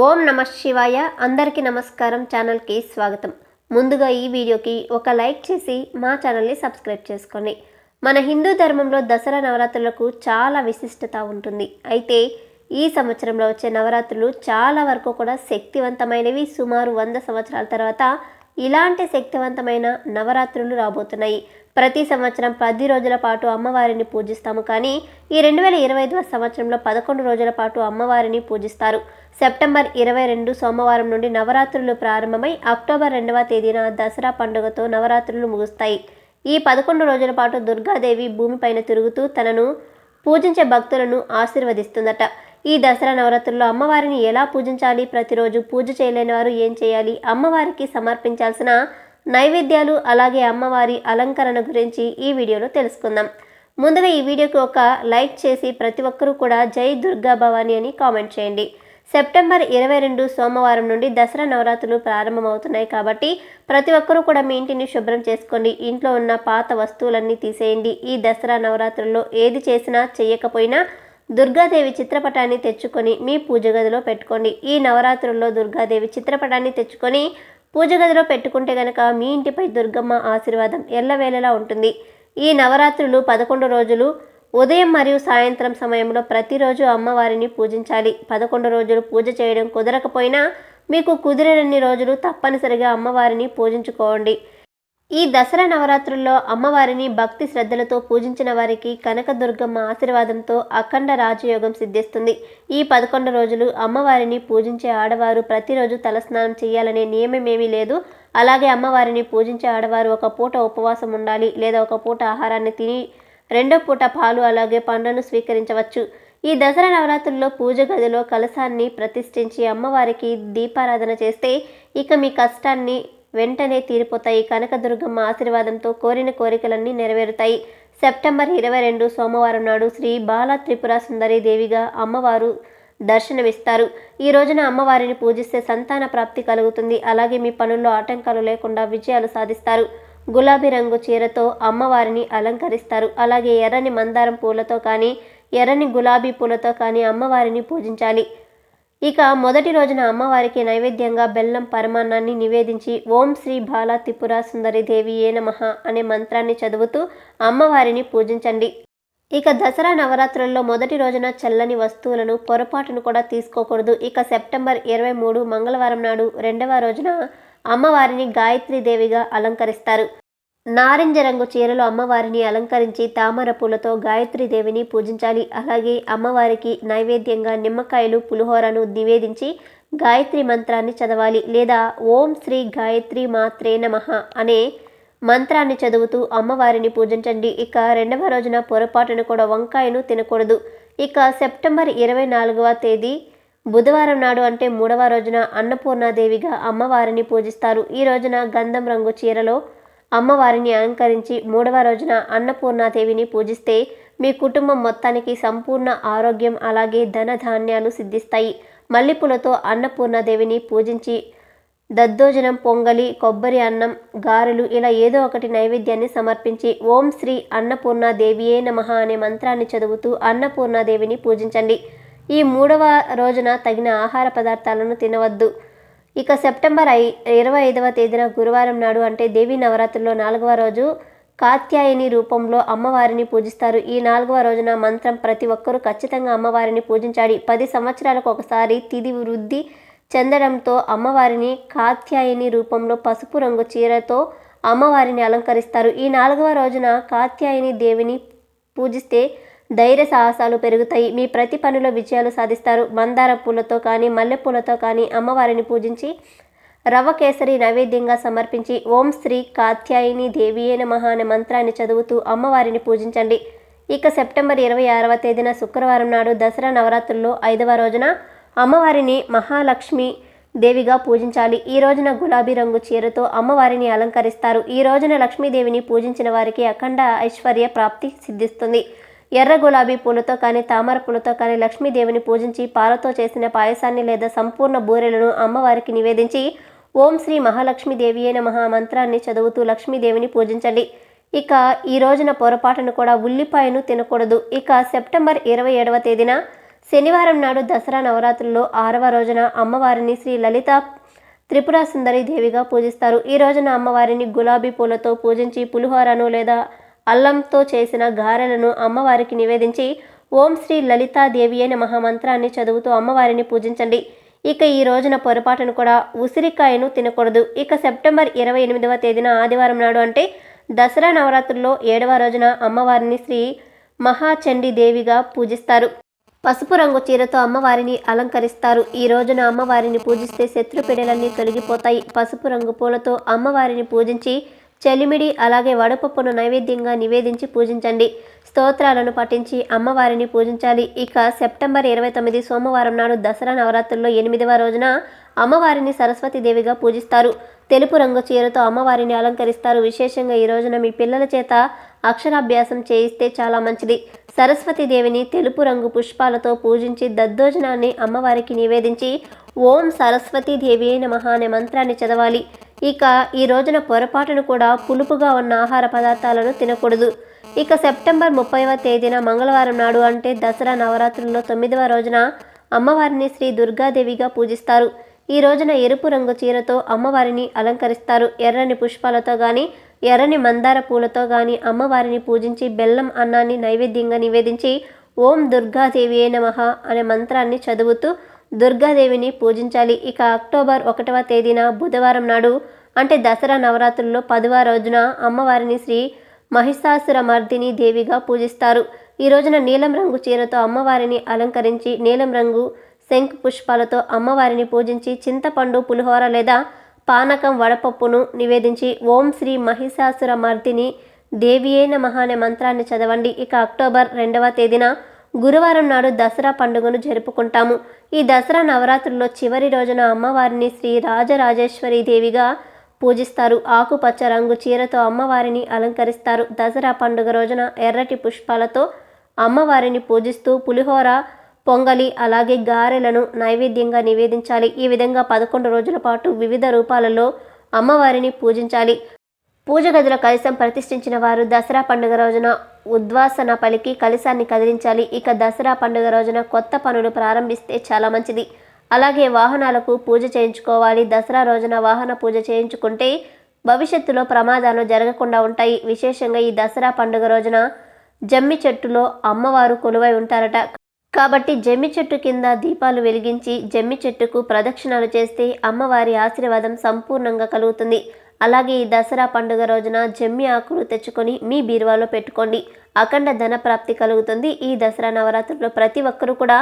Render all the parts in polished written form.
ఓం నమ శివాయ. అందరికీ నమస్కారం. ఛానల్కి స్వాగతం. ముందుగా ఈ వీడియోకి ఒక లైక్ చేసి మా ఛానల్ని సబ్స్క్రైబ్ చేసుకోండి. మన హిందూ ధర్మంలో దసరా నవరాత్రులకు చాలా విశిష్టత ఉంటుంది. అయితే ఈ సంవత్సరంలో వచ్చే నవరాత్రులు చాలా వరకు కూడా శక్తివంతమైనవి. సుమారు 100 సంవత్సరాల తర్వాత ఇలాంటి శక్తివంతమైన నవరాత్రులు రాబోతున్నాయి. ప్రతి సంవత్సరం 10 రోజుల పాటు అమ్మవారిని పూజిస్తాము. కానీ ఈ 2025వ సంవత్సరంలో 11 రోజుల పాటు అమ్మవారిని పూజిస్తారు. సెప్టెంబర్ 22 సోమవారం నుండి నవరాత్రులు ప్రారంభమై అక్టోబర్ 2వ తేదీన దసరా పండుగతో నవరాత్రులు ముగుస్తాయి. ఈ 11 రోజుల పాటు దుర్గాదేవి భూమిపైన తిరుగుతూ తనను పూజించే భక్తులను ఆశీర్వదిస్తుందట. ఈ దసరా నవరాత్రుల్లో అమ్మవారిని ఎలా పూజించాలి, ప్రతిరోజు పూజ చేయలేని వారు ఏం చేయాలి, అమ్మవారికి సమర్పించాల్సిన నైవేద్యాలు, అలాగే అమ్మవారి అలంకరణ గురించి ఈ వీడియోలో తెలుసుకుందాం. ముందుగా ఈ వీడియోకి ఒక లైక్ చేసి ప్రతి ఒక్కరూ కూడా జై దుర్గా భవాని అని కామెంట్ చేయండి. సెప్టెంబర్ 22 సోమవారం నుండి దసరా నవరాత్రులు ప్రారంభమవుతున్నాయి కాబట్టి ప్రతి ఒక్కరూ కూడా మీ ఇంటిని శుభ్రం చేసుకోండి. ఇంట్లో ఉన్న పాత వస్తువులన్నీ తీసేయండి. ఈ దసరా నవరాత్రుల్లో ఏది చేసినా చెయ్యకపోయినా దుర్గాదేవి చిత్రపటాన్ని తెచ్చుకొని మీ పూజ గదిలో పెట్టుకోండి. ఈ నవరాత్రుల్లో దుర్గాదేవి చిత్రపటాన్ని తెచ్చుకొని పూజ గదిలో పెట్టుకుంటే కనుక మీ ఇంటిపై దుర్గమ్మ ఆశీర్వాదం ఎల్లవేళలా ఉంటుంది. ఈ నవరాత్రులు 11 రోజులు ఉదయం మరియు సాయంత్రం సమయంలో ప్రతిరోజు అమ్మవారిని పూజించాలి. 11 రోజులు పూజ చేయడం కుదరకపోయినా మీకు కుదిరినన్ని రోజులు తప్పనిసరిగా అమ్మవారిని పూజించుకోండి. ఈ దసరా నవరాత్రుల్లో అమ్మవారిని భక్తి శ్రద్ధలతో పూజించిన వారికి కనకదుర్గమ్మ ఆశీర్వాదంతో అఖండ రాజయోగం సిద్ధిస్తుంది. ఈ 11 రోజులు అమ్మవారిని పూజించే ఆడవారు ప్రతిరోజు తలస్నానం చేయాలనే నియమమేమీ లేదు. అలాగే అమ్మవారిని పూజించే ఆడవారు ఒక పూట ఉపవాసం ఉండాలి, లేదా ఒక పూట ఆహారాన్ని తిని 2వ పూట పాలు అలాగే పండ్లను స్వీకరించవచ్చు. ఈ దసరా నవరాత్రుల్లో పూజ గదిలో కలశాన్ని ప్రతిష్ఠించి అమ్మవారికి దీపారాధన చేస్తే ఇక మీ కష్టాన్ని వెంటనే తీరిపోతాయి. కనకదుర్గమ్మ ఆశీర్వాదంతో కోరిన కోరికలన్నీ నెరవేరుతాయి. సెప్టెంబర్ 22 సోమవారం నాడు శ్రీ బాల త్రిపుర సుందరి దేవిగా అమ్మవారు దర్శనమిస్తారు. ఈ రోజున అమ్మవారిని పూజిస్తే సంతాన ప్రాప్తి కలుగుతుంది. అలాగే మీ పనుల్లో ఆటంకాలు లేకుండా విజయాలు సాధిస్తారు. గులాబీ రంగు చీరతో అమ్మవారిని అలంకరిస్తారు. అలాగే ఎర్రని మందారం పూలతో కానీ ఎర్రని గులాబీ పూలతో కానీ అమ్మవారిని పూజించాలి. ఇక మొదటి రోజున అమ్మవారికి నైవేద్యంగా బెల్లం పరమాన్నాన్ని నివేదించి ఓం శ్రీ బాల త్రిపుర సుందరి దేవియే నమః అనే మంత్రాన్ని చదువుతూ అమ్మవారిని పూజించండి. ఇక దసరా నవరాత్రుల్లో మొదటి రోజున చల్లని వస్తువులను పొరపాటును కూడా తీసుకోకూడదు. ఇక సెప్టెంబర్ 23 మంగళవారం నాడు 2వ రోజున అమ్మవారిని గాయత్రీ దేవిగా అలంకరిస్తారు. నారింజ రంగు చీరలో అమ్మవారిని అలంకరించి తామర పూలతో గాయత్రీ దేవిని పూజించాలి. అలాగే అమ్మవారికి నైవేద్యంగా నిమ్మకాయలు, పులిహోరను నివేదించి గాయత్రి మంత్రాన్ని చదవాలి, లేదా ఓం శ్రీ గాయత్రి మాత్రే నమః అనే మంత్రాన్ని చదువుతూ అమ్మవారిని పూజించండి. ఇక 2వ రోజున పొరపాటును కూడా వంకాయను తినకూడదు. ఇక సెప్టెంబర్ 24వ తేదీ బుధవారం నాడు అంటే 3వ రోజున అన్నపూర్ణాదేవిగా అమ్మవారిని పూజిస్తారు. ఈ రోజున గంధం రంగు చీరలో అమ్మవారిని అలంకరించి 3వ రోజున అన్నపూర్ణాదేవిని పూజిస్తే మీ కుటుంబం మొత్తానికి సంపూర్ణ ఆరోగ్యం అలాగే ధన ధాన్యాలు సిద్ధిస్తాయి. మల్లెపూలతో అన్నపూర్ణాదేవిని పూజించి దద్దోజనం, పొంగలి, కొబ్బరి అన్నం, గారెలు ఇలా ఏదో ఒకటి నైవేద్యాన్ని సమర్పించి ఓం శ్రీ అన్నపూర్ణాదేవియే నమః అనే మంత్రాన్ని చదువుతూ అన్నపూర్ణాదేవిని పూజించండి. ఈ 3వ రోజున తగిన ఆహార పదార్థాలను తినవద్దు. ఇక సెప్టెంబర్ 25వ తేదీన గురువారం నాడు అంటే దేవీ నవరాత్రుల్లో 4వ రోజు కాత్యాయని రూపంలో అమ్మవారిని పూజిస్తారు. ఈ 4వ రోజున మంత్రం ప్రతి ఒక్కరూ ఖచ్చితంగా అమ్మవారిని పూజించాలి. 10 సంవత్సరాలకు ఒకసారి తిథి వృద్ధి చెందడంతో అమ్మవారిని కాత్యాయని రూపంలో పసుపు రంగు చీరతో అమ్మవారిని అలంకరిస్తారు. ఈ 4వ రోజున కాత్యాయని దేవిని పూజిస్తే ధైర్య సాహసాలు పెరుగుతాయి. మీ ప్రతి పనిలో విజయాలు సాధిస్తారు. మందార పూలతో కానీ మల్లెపూలతో కానీ అమ్మవారిని పూజించి రవ్వ కేసరి నైవేద్యంగా సమర్పించి ఓం శ్రీ కాత్యాయని దేవియే నమః అనే మంత్రాన్ని చదువుతూ అమ్మవారిని పూజించండి. ఇక సెప్టెంబర్ 26వ తేదీన శుక్రవారం నాడు దసరా నవరాత్రుల్లో 5వ రోజున అమ్మవారిని మహాలక్ష్మి దేవిగా పూజించాలి. ఈ రోజున గులాబీ రంగు చీరతో అమ్మవారిని అలంకరిస్తారు. ఈ రోజున లక్ష్మీదేవిని పూజించిన వారికి అఖండ ఐశ్వర్య ప్రాప్తి సిద్ధిస్తుంది. ఎర్ర గులాబీ పూలతో కానీ తామర పూలతో కానీ లక్ష్మీదేవిని పూజించి పాలతో చేసిన పాయసాన్ని లేదా సంపూర్ణ బూరెలను అమ్మవారికి నివేదించి ఓం శ్రీ మహాలక్ష్మీదేవియే నమః మంత్రాన్ని చదువుతూ లక్ష్మీదేవిని పూజించండి. ఇక ఈ రోజున పొరపాటును కూడా ఉల్లిపాయను తినకూడదు. ఇక సెప్టెంబర్ 27వ తేదీన శనివారం నాడు దసరా నవరాత్రుల్లో 6వ రోజున అమ్మవారిని శ్రీ లలిత త్రిపుర సుందరి దేవిగా పూజిస్తారు. ఈ రోజున అమ్మవారిని గులాబీ పూలతో పూజించి పులిహోరను లేదా అల్లంతో చేసిన గారెలను అమ్మవారికి నివేదించి ఓం శ్రీ లలితాదేవియే నమః మంత్రాన్ని చదువుతూ అమ్మవారిని పూజించండి. ఇక ఈ రోజున పొరపాటును కూడా ఉసిరికాయను తినకూడదు. ఇక సెప్టెంబర్ 28వ తేదీన ఆదివారం నాడు అంటే దసరా నవరాత్రుల్లో 7వ రోజున అమ్మవారిని శ్రీ మహాచండీ దేవిగా పూజిస్తారు. పసుపు రంగు చీరతో అమ్మవారిని అలంకరిస్తారు. ఈ రోజున అమ్మవారిని పూజిస్తే శత్రుపీడలన్నీ తొలగిపోతాయి. పసుపు రంగు పూలతో అమ్మవారిని పూజించి చెలిమిడి అలాగే వడపప్పును నైవేద్యంగా నివేదించి పూజించండి. స్తోత్రాలను పఠించి అమ్మవారిని పూజించాలి. ఇక సెప్టెంబర్ 29 సోమవారం నాడు దసరా నవరాత్రుల్లో 8వ రోజున అమ్మవారిని సరస్వతీదేవిగా పూజిస్తారు. తెలుపు రంగు చీరతో అమ్మవారిని అలంకరిస్తారు. విశేషంగా ఈ రోజున మీ పిల్లల చేత అక్షరాభ్యాసం చేయిస్తే చాలా మంచిది. సరస్వతీదేవిని తెలుపు రంగు పుష్పాలతో పూజించి దద్దోజనాన్ని అమ్మవారికి నివేదించి ఓం సరస్వతీదేవి నమః అనే మంత్రాన్ని చదవాలి. ఇక ఈ రోజున పొరపాటును కూడా పులుపుగా ఉన్న ఆహార పదార్థాలను తినకూడదు. ఇక సెప్టెంబర్ 30వ తేదీన మంగళవారం నాడు అంటే దసరా నవరాత్రుల్లో 9వ రోజున అమ్మవారిని శ్రీ దుర్గాదేవిగా పూజిస్తారు. ఈ రోజున ఎరుపు రంగు చీరతో అమ్మవారిని అలంకరిస్తారు. ఎర్రని పుష్పాలతో కానీ ఎర్రని మందార పూలతో కానీ అమ్మవారిని పూజించి బెల్లం అన్నాన్ని నైవేద్యంగా నివేదించి ఓం దుర్గాదేవియే నమః అనే మంత్రాన్ని చదువుతూ దుర్గాదేవిని పూజించాలి. ఇక అక్టోబర్ 1వ తేదీన బుధవారం నాడు అంటే దసరా నవరాత్రుల్లో 10వ రోజున అమ్మవారిని శ్రీ మహిషాసురమర్దిని దేవిగా పూజిస్తారు. ఈ రోజున నీలం రంగు చీరతో అమ్మవారిని అలంకరించి నీలం రంగు శంఖ్ పుష్పాలతో అమ్మవారిని పూజించి చింతపండు పులిహోర లేదా పానకం వడపప్పును నివేదించి ఓం శ్రీ మహిషాసురమర్దిని దేవియే నమః అనే మంత్రాన్ని చదవండి. ఇక అక్టోబర్ 2వ తేదీన గురువారం నాడు దసరా పండుగను జరుపుకుంటాము. ఈ దసరా నవరాత్రుల్లో చివరి రోజున అమ్మవారిని శ్రీ రాజరాజేశ్వరి దేవిగా పూజిస్తారు. ఆకుపచ్చ రంగు చీరతో అమ్మవారిని అలంకరిస్తారు. దసరా పండుగ రోజున ఎర్రటి పుష్పాలతో అమ్మవారిని పూజిస్తూ పులిహోర పొంగలి అలాగే గారెలను నైవేద్యంగా నివేదించాలి. ఈ విధంగా 11 రోజుల పాటు వివిధ రూపాలలో అమ్మవారిని పూజించాలి. పూజ గదిలో కలశం ప్రతిష్ఠించిన వారు దసరా పండుగ రోజున ఉద్వాసన పలికి కలశాన్ని కదిలించాలి. ఇక దసరా పండుగ రోజున కొత్త పనులు ప్రారంభిస్తే చాలా మంచిది. అలాగే వాహనాలకు పూజ చేయించుకోవాలి. దసరా రోజున వాహన పూజ చేయించుకుంటే భవిష్యత్తులో ప్రమాదాలు జరగకుండా ఉంటాయి. విశేషంగా ఈ దసరా పండుగ రోజున జమ్మి చెట్టులో అమ్మవారు కొలువై ఉంటారట. కాబట్టి జమ్మి చెట్టు కింద దీపాలు వెలిగించి జమ్మి చెట్టుకు ప్రదక్షిణాలు చేస్తే అమ్మవారి ఆశీర్వాదం సంపూర్ణంగా కలుగుతుంది. అలాగే ఈ దసరా పండుగ రోజున జమ్మి ఆకులు తెచ్చుకొని మీ బీరువాలో పెట్టుకోండి. అఖండ ధన ప్రాప్తి కలుగుతుంది. ఈ దసరా నవరాత్రుల్లో ప్రతి ఒక్కరూ కూడా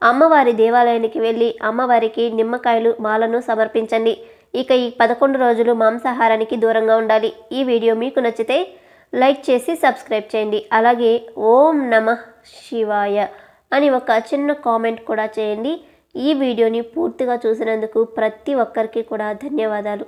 అమ్మవారి దేవాలయానికి వెళ్ళి అమ్మవారికి నిమ్మకాయలు మాలను సమర్పించండి. ఇక ఈ 11 రోజులు మాంసాహారానికి దూరంగా ఉండాలి. ఈ వీడియో మీకు నచ్చితే లైక్ చేసి సబ్స్క్రైబ్ చేయండి. అలాగే ఓం నమః శివాయ అని ఒక చిన్న కామెంట్ కూడా చేయండి. ఈ వీడియోని పూర్తిగా చూసినందుకు ప్రతి ఒక్కరికి కూడా ధన్యవాదాలు.